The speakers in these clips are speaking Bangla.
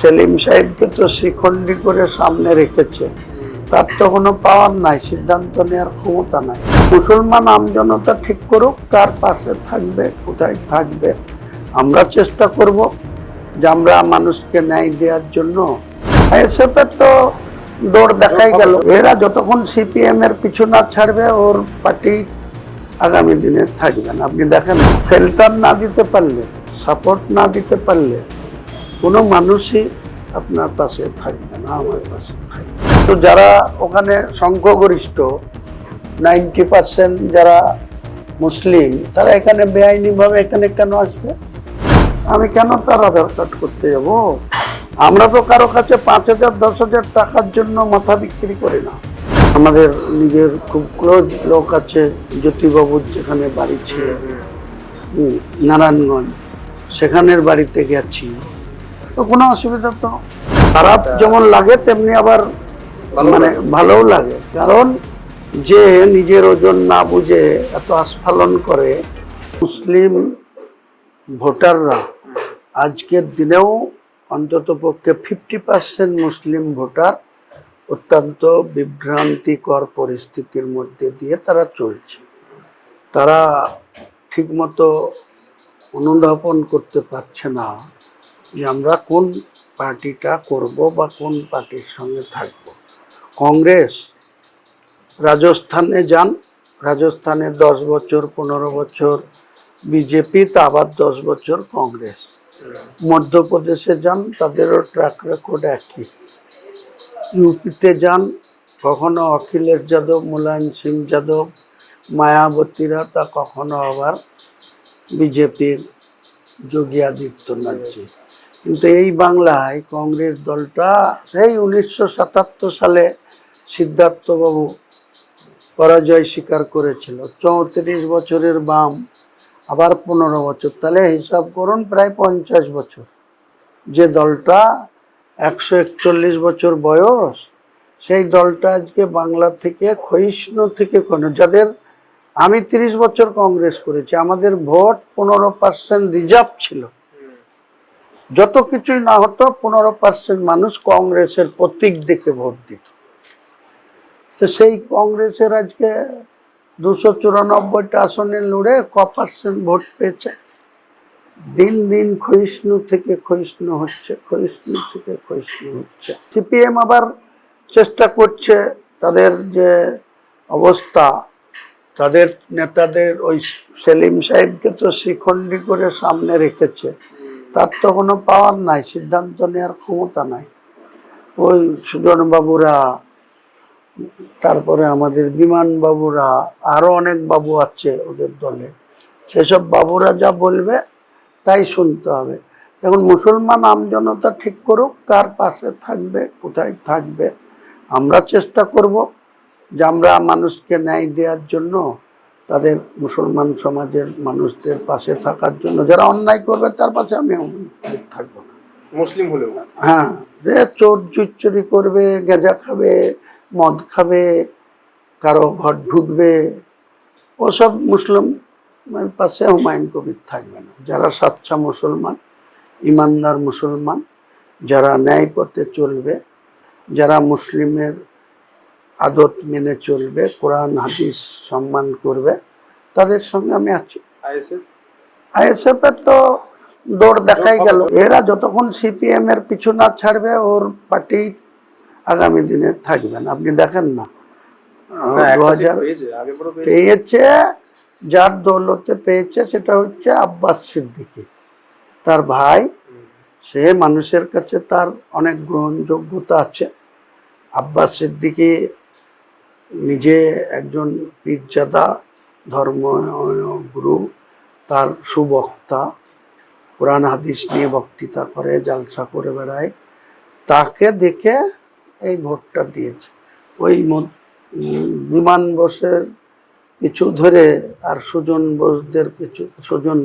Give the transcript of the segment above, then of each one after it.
সেলিম সাহেবকে তো শিখন্ডি করে সামনে রেখেছে, তার তো কোনো পাওয়ার নাই, সিদ্ধান্ত নেওয়ার ক্ষমতা নাই। মুসলমান আমজনতা ঠিক করুক কার পাশে থাকবে, কোথায় থাকবে। আমরা চেষ্টা করব যে আমরা মানুষকে ন্যায় দেওয়ার জন্য। আইএসএফের তো দৌড় দেখাই গেল। এরা যতক্ষণ সিপিএম এর পিছু না ছাড়বে ওর পার্টি আগামী দিনে থাকবে না। আপনি দেখেন, শেল্টার না দিতে পারলে, সাপোর্ট না দিতে পারলে কোনো মানুষই আপনার পাশে থাকবে না, আমার পাশে থাকবে। তো যারা ওখানে সংখ্যাগরিষ্ঠ 90% যারা মুসলিম, তারা এখানে বেআইনিভাবে এখানে কেন আসবে? আমি কেন তার আধার কার্ড করতে যাব? আমরা তো কারো কাছে 5,000 10,000 টাকার জন্য মাথা বিক্রি করি না। আমাদের নিজের খুব ক্লোজ লোক আছে, জ্যোতিবাবুর যেখানে বাড়ি ছিল নারায়ণগঞ্জ, সেখানের বাড়িতে গেছি, তো কোনো অসুবিধা তো খারাপ যেমন লাগে তেমনি আবার মানে ভালোও লাগে। কারণ যে নিজের ওজন না বুঝে এত আস্ফালন করে, মুসলিম ভোটাররা আজকের দিনেও অন্তত পক্ষে 50% মুসলিম ভোটার অত্যন্ত বিভ্রান্তিকর পরিস্থিতির মধ্যে দিয়ে তারা চলছে। তারা ঠিকমতো অনুধাবন করতে পারছে না যে আমরা কোন পার্টিটা করব বা কোন পার্টির সঙ্গে থাকব। কংগ্রেস রাজস্থানে যান, রাজস্থানে 10 বছর 15 বছর বিজেপি, তা আবার 10 বছর কংগ্রেস। মধ্যপ্রদেশে যান, তাদেরও ট্র্যাক রেকর্ড একই। ইউপিতে যান, কখনো অখিলেশ যাদব, মুলায়ম সিং যাদব, মায়াবতীরা, তা কখনো আবার বিজেপির যোগী আদিত্যনাথজি। কিন্তু এই বাংলায় কংগ্রেস দলটা সেই 1977 সালে সিদ্ধার্থবাবু পরাজয় স্বীকার করেছিল। 34 বছরের বাম, আবার 15 বছর, তাহলে হিসাব করুন প্রায় 50 বছর। যে দলটা 141 বছর বয়স, সেই দলটা আজকে বাংলা থেকে ক্ষয়িষ্ণু থেকে কোনো, যাদের আমি 30 বছর কংগ্রেস করেছি, আমাদের ভোট 15% রিজার্ভ ছিল। যত কিছুই না হতো 15% মানুষ কংগ্রেসের প্রতীক দেখে ভোট দিত। তো সেই কংগ্রেসের আজকে 294টা আসনে লড়ে ক% ভোট পেয়েছে। দিন দিন ক্ষয়িষ্ণু থেকে ক্ষয়িষ্ণু হচ্ছে, ক্ষয়িষ্ণু থেকে ক্ষয়িষ্ণু হচ্ছে। সিপিএম আবার চেষ্টা করছে, তাদের যে অবস্থা, তাদের নেতাদের ওই সেলিম সাহেবকে তো শিখন্ডি করে সামনে রেখেছে, তার তো কোনো পাওয়ার নাই, সিদ্ধান্ত নেওয়ার ক্ষমতা নাই। ওই সুজন বাবুরা, তারপরে আমাদের বিমান বাবুরা, আরো অনেক বাবু আছে ওদের দলে, সেসব বাবুরা যা বলবে তাই শুনতে হবে। এখন মুসলমান আমজনতা ঠিক করুক কার পাশে থাকবে, কোথায় থাকবে। আমরা চেষ্টা করব যে আমরা মানুষকে ন্যায় দেওয়ার জন্য, তাদের মুসলমান সমাজের মানুষদের পাশে থাকার জন্য। যারা অন্যায় করবে তার পাশে আমি থাকবো না, মুসলিম হলেও। হ্যাঁ, রে চোর চুরি করবে, গেঁজা খাবে, মদ খাবে, কারো ঘর ঢুকবে, ওসব মুসলিমের পাশে হুমায়ুন কবির থাকবে না। যারা সাচ্চা মুসলমান, ইমানদার মুসলমান, যারা ন্যায় পথে চলবে, যারা মুসলিমের আদত মেনে চলবে, কোরআন হাদিস সম্মান করবে, তাদের সঙ্গে আমি আছি। আইএসএফ এর তো দৌড় দেখাই গেল। এরা যতক্ষণ সিপিএম এর পিছু না ছাড়বে ওর পার্টি আগামী দিনে থাকবে না। আপনি দেখেন না, 2000 পেয়েছে, যার দৌলতে পেয়েছে সেটা হচ্ছে আব্বাস সিদ্দিকী, তার ভাই। সে মানুষের কাছে তার অনেক গ্রহণযোগ্যতা আছে। আব্বাস সিদ্দিকী নিজে একজন পীরজাদা ধর্মগুরু, তার সুবক্তা, কোরআন হাদিস নিয়ে বক্তৃতা করে, জালসা করে বেড়ায়। তাকে দেখে এই ভোটটা দিয়েছে। ওই বিমান বোসের পিছু ধরে আর সুজন বোসদের পিছু, সুজন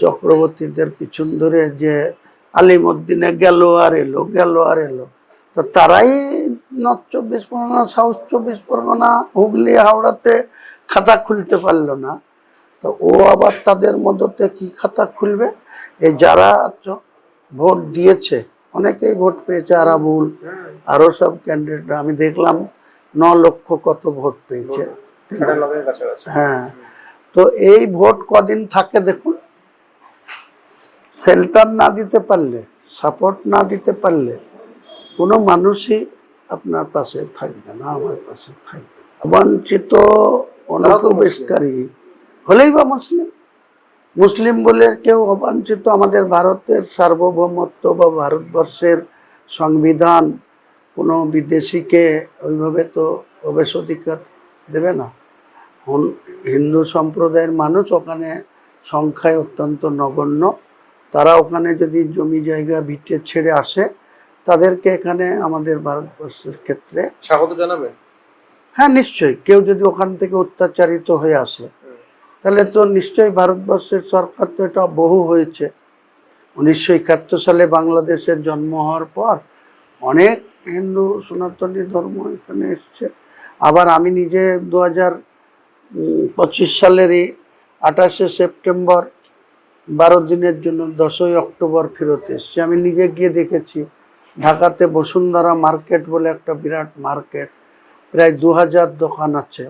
চক্রবর্তীদের পিছন ধরে যে আলিমউদ্দিনে গেল আর এলো, গেল আর এলো, তো তারাই নর্থ 24 পরগনা, সাউথ 24 পরগনা, হুগলি, হাওড়াতে খাতা খুলতে পারলো না। তো ও আবার তাদের মধ্যে কি খাতা খুলবে? এই যারা ভোট দিয়েছে, অনেকেই ভোট পেয়েছে, আরাবুল আরো সব ক্যান্ডিডেট আমি দেখলাম 9 লক্ষ কত ভোট পেয়েছে। হ্যাঁ, তো এই ভোট কদিন থাকে দেখুন। শেল্টার না দিতে পারলে, সাপোর্ট না দিতে পারলে কোনো মানুষই আপনার পাশে থাকবে না, আমার পাশে থাকবে না। বঞ্চিত অনুপ্রবেশকারী হলেই বা মুসলিম, মুসলিম বলে কেউ অবাঞ্ছিত আমাদের ভারতের সার্বভৌমত্ব বা ভারতবর্ষের সংবিধান কোনো বিদেশিকে ওইভাবে তো প্রবেশ অধিকার দেবে না। হিন্দু সম্প্রদায়ের মানুষ ওখানে সংখ্যায় অত্যন্ত নগণ্য, তারা ওখানে যদি জমি জায়গা ভিটে ছেড়ে আসে তাদেরকে এখানে আমাদের ভারতবর্ষের ক্ষেত্রে স্বাগত জানাবে। হ্যাঁ নিশ্চয়ই, কেউ যদি ওখান থেকে অত্যাচারিত হয়ে আসে তাহলে তো নিশ্চয়ই ভারতবর্ষের সরকার তো এটা বহু হয়েছে। 1971 সালে বাংলাদেশের জন্ম হওয়ার পর অনেক হিন্দু সনাতনী ধর্ম এখানে এসছে। আবার আমি নিজে 2025 সালেরই 28শে সেপ্টেম্বর 12 দিনের জন্য 10ই অক্টোবর ফেরত এসছি। আমি নিজে গিয়ে দেখেছি ঢাকাতে বসুন্ধরা মার্কেট বলে একটা বিরাট মার্কেট, প্রায় 2000 দোকান আছে।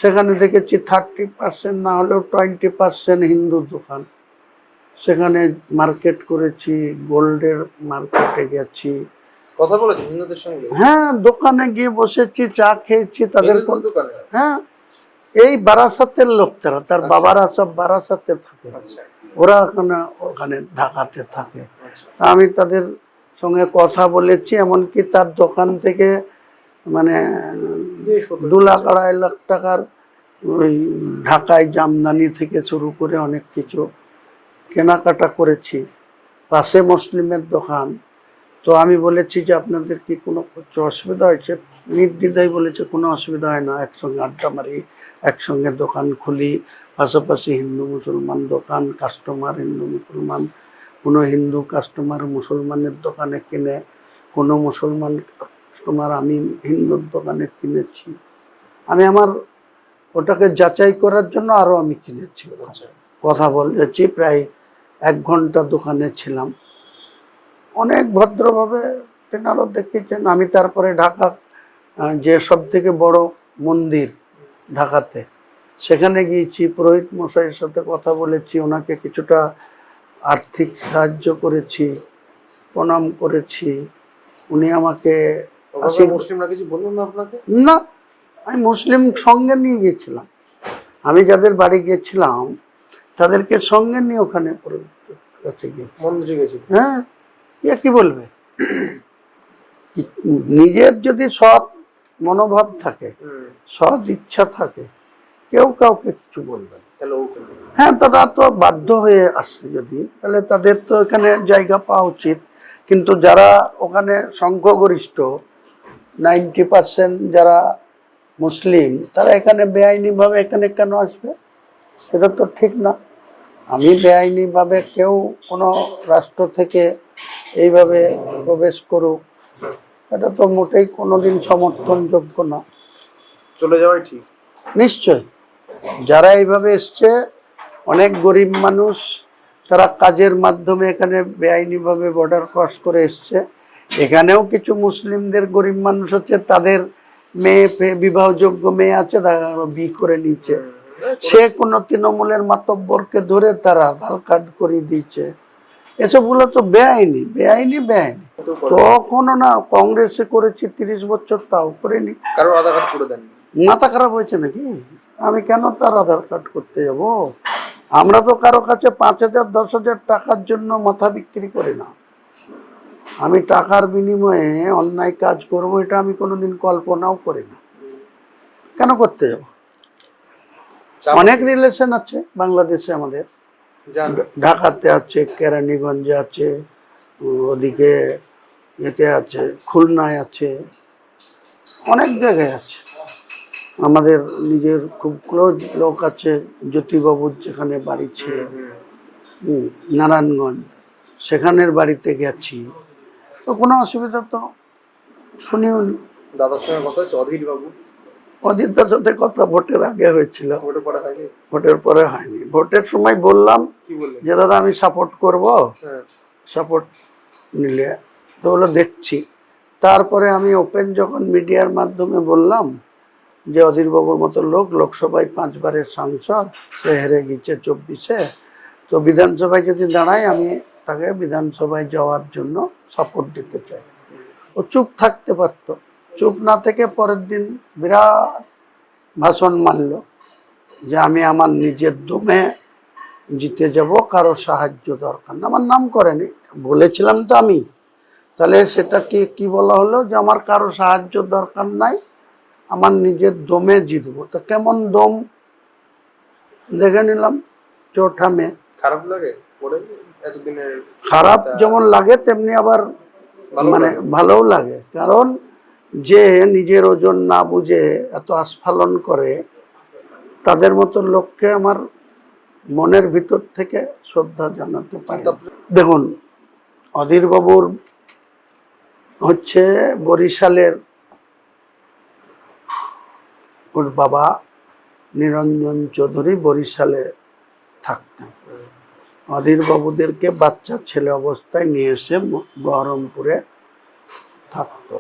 সেখানে দেখেছি 30% না হলেও 20% হিন্দু দোকান। সেখানে মার্কেট করেছি, গোল্ডের মার্কেটে গেছি, কথা বলেছি হিন্দুদের সঙ্গে। হ্যাঁ, দোকানে গিয়ে বসেছি, চা খেয়েছি তাদের দোকানে। হ্যাঁ, এই বারাসাতের লোক, তার বাবারা সব বারাসাতে থাকে, ওরা ওখানে ঢাকাতে থাকে। তা আমি তাদের সঙ্গে কথা বলেছি, এমনকি তার দোকান থেকে মানে 2 লাখ 2.5 লাখ টাকার ওই ঢাকায় জামদানি থেকে শুরু করে অনেক কিছু কেনাকাটা করেছি। পাশে মুসলিমের দোকান। তো আমি বলেছি যে আপনাদের কি কোনো অসুবিধা হয়েছে? নির্দ্বিধায় বলেছে কোনো অসুবিধা হয় না, একসঙ্গে আড্ডা মারি, একসঙ্গে দোকান খুলি, পাশাপাশি হিন্দু মুসলমান দোকান, কাস্টমার হিন্দু মুসলমান, কোনো হিন্দু কাস্টমার মুসলমানের দোকানে কিনে, কোনো মুসলমান কাস্টমার আমি হিন্দুর দোকানে কিনেছি। আমি আমার ওটাকে যাচাই করার জন্য আরও আমি কিনেছি, কথা বলেছি। প্রায় 1 ঘন্টা দোকানে ছিলাম, অনেক ভদ্রভাবে তেনারও দেখেছেন। আমি তারপরে ঢাকা যে সব থেকে বড় মন্দির ঢাকাতে, সেখানে গিয়েছি, পুরোহিত মশাইয়ের সাথে কথা বলেছি, ওনাকে কিছুটা আর্থিক সাহায্য করেছি, প্রণাম করেছি। উনি আমাকে মুসলিমরা কিছু বললো না আপনাকে? না, আমি মুসলিম সঙ্গে নিয়ে গেছিলাম। আমি যাদের বাড়ি গেছিলাম তাদেরকে সঙ্গে নিয়ে ওখানে কাছে গিয়েছি, মন্দিরে গেছি। হ্যাঁ, কি বলবে? নিজের যদি সৎ মনোভাব থাকে, সৎ ইচ্ছা থাকে, কেউ কাউকে কিছু বলবে। হ্যাঁ, তারা তো বাধ্য হয়ে আসছে যদি, তাহলে তাদের তো এখানে জায়গা পাওয়া উচিত। কিন্তু যারা ওখানে সংখ্যাগরিষ্ঠ 90% যারা মুসলিম, তারা এখানে বেআইনিভাবে এখানে কেন আসবে? সেটা তো ঠিক না। আমি বেআইনিভাবে কেউ কোনো রাষ্ট্র থেকে এইভাবে প্রবেশ করুক, এটা তো মোটেই কোনোদিন সমর্থনযোগ্য না। চলে যাওয়াই ঠিক। নিশ্চয়, যারা এইভাবে এসছে, অনেক গরিব মানুষ, তারা কাজের মাধ্যমে এখানে বেআইনিভাবে বর্ডার ক্রস করে এসছে। এখানেও কিছু মুসলিমদের গরিব মানুষ হচ্ছে, তাদের মেয়ে বিবাহযোগ্য মেয়ে আছে, তারা বিয়ে করে নিচ্ছে। সে কোনো তৃণমূলের মাতব্বরকে ধরে তারা আধার কার্ড করে দিচ্ছে। এসবগুলো তো বেআইনি, বেআইনি, বেআইনি। তখনও না কংগ্রেসে করেছি 30 বছর, তাও করিনি। কারো আধার কার্ড করে দেন? মাথা খারাপ হয়েছে নাকি? আমি কেন তার আধার কার্ড করতে যাব? আমরা তো কারো কাছে 5,000 10,000 টাকার জন্য মাথা বিক্রি করি না। আমি টাকার বিনিময়ে অন্যায় কাজ করব, এটা আমি কোনোদিন কল্পনাও করি না। কেন করতে যাব? অনেক রিলেশন আছে বাংলাদেশে আমাদের, ঢাকাতে আছে, কেরানীগঞ্জে আছে, ওদিকে এতে আছে, খুলনায় আছে, অনেক জায়গায় আছে। আমাদের নিজের খুব ক্লোজ লোক আছে, জ্যোতিবাবুর যেখানে বাড়ি ছিল, নারায়ণগঞ্জ, সেখানের বাড়িতে গেছি, তো কোনো অসুবিধা তো শুনিও নি। দাদার সঙ্গে কথা হচ্ছে অধীর বাবু? অজিতদার সাথে কথা ভোটের আগে হয়েছিল, ভোটের পরে হয়নি। ভোটের সময় বললাম যে দাদা আমি সাপোর্ট করব, সাপোর্ট নিলে, তো বলে দেখছি। তারপরে আমি ওপেন যখন মিডিয়ার মাধ্যমে বললাম যে অধীরবাবুর মতো লোক লোকসভায় 5 বারের সাংসদ, সে হেরে গেছে 24-এ, তো বিধানসভায় যদি দাঁড়ায় আমি তাকে বিধানসভায় যাওয়ার জন্য সাপোর্ট দিতে চাই। ও চুপ থাকতে পারতো, চুপ না থেকে পরের দিন বিরাট ভাষণ মারল যে আমি আমার নিজের দমে জিতে যাব, কারো সাহায্য দরকার না। আমার নাম করেনি, বলেছিলাম তো আমি, তাহলে সেটা কি বলা হলো যে আমার কারো সাহায্য দরকার নাই, আমার নিজের দমে জিতবো। তো কেমন দম দেখে নিলাম 4 মে। খারাপ লাগে পরে এতদিনের? খারাপ যেমন লাগে তেমনি আবার মানে ভালোও লাগে, কারণ যে নিজের ওজন না বুঝে এত আস্ফালন করে, তাদের মতো লোককে আমার মনের ভিতর থেকে শ্রদ্ধা জানাতে পারি। দেখুন, অধীরবাবুর হচ্ছে বরিশালের, ওর বাবা নিরঞ্জন চৌধুরী বরিশালে থাকতেন। অধীরবাবুদেরকে বাচ্চা ছেলে অবস্থায় নিয়ে এসে বহরমপুরে থাকতো।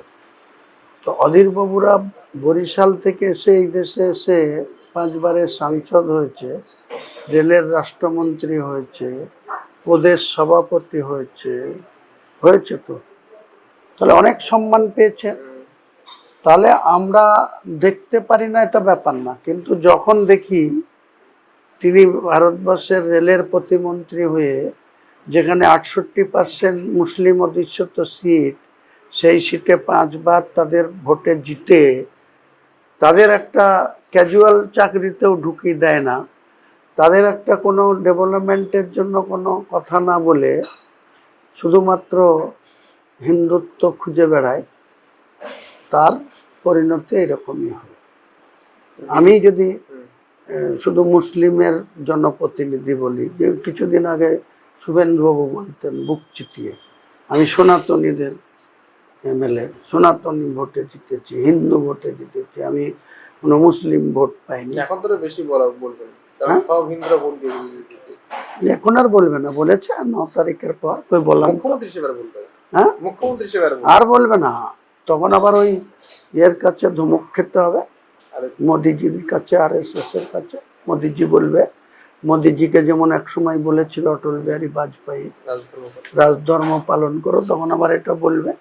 তো অধীরবাবুরা বরিশাল থেকে এসে এই দেশে এসে 5 বারের সাংসদ হয়েছে, রেলের রাষ্ট্রমন্ত্রী হয়েছে, প্রদেশ সভাপতি হয়েছে তো, তাহলে অনেক সম্মান পেয়েছে। তাহলে আমরা দেখতে পারি না এটা ব্যাপার না, কিন্তু যখন দেখি তিনি ভারতবর্ষের রেলের প্রতিমন্ত্রী হয়ে, যেখানে 68% মুসলিম অধ্যুষিত সিট, সেই সিটে 5 বার তাদের ভোটে জিতে, তাদের একটা ক্যাজুয়াল চাকরিতেও ঢুকিয়ে দেয় না, তাদের একটা কোনো ডেভেলপমেন্টের জন্য কোনো কথা না বলে শুধুমাত্র হিন্দুত্ব খুঁজে বেড়ায়, তার পরিণতি এরকমই হবে। আমি যদি শুধু মুসলিমের জনপ্রতিনিধি বলি, যে কিছুদিন আগে শুভেন্দুবাবু বলতেন বুক চিতিয়ে, আমি সনাতনীদের MLA, সনাতনী ভোটে জিতেছি, হিন্দু ভোটে জিতেছি, আমি কোনো মুসলিম ভোট পাইনি। এখন তো বেশি বলবেন, কারণ সব হিন্দুরা ভোট দিয়ে দিয়েছে। এখন আর বলবে না, বলেছে 9 তারিখের পর কই বললাম তো। মুখ্যমন্ত্রী হিসেবে বলবে, হ্যাঁ মুখ্যমন্ত্রী হিসেবে আর বলবে না, তখন আবার ওই এর কাছে ধমক খেতে হবে, মোদিজির কাছে, RSS এর কাছে। মোদিজি বলবে, মোদিজিকে যেমন একসময় বলেছিল অটল বিহারী বাজপেয়ী রাজধর্ম পালন করো, তখন আবার এটা বলবে।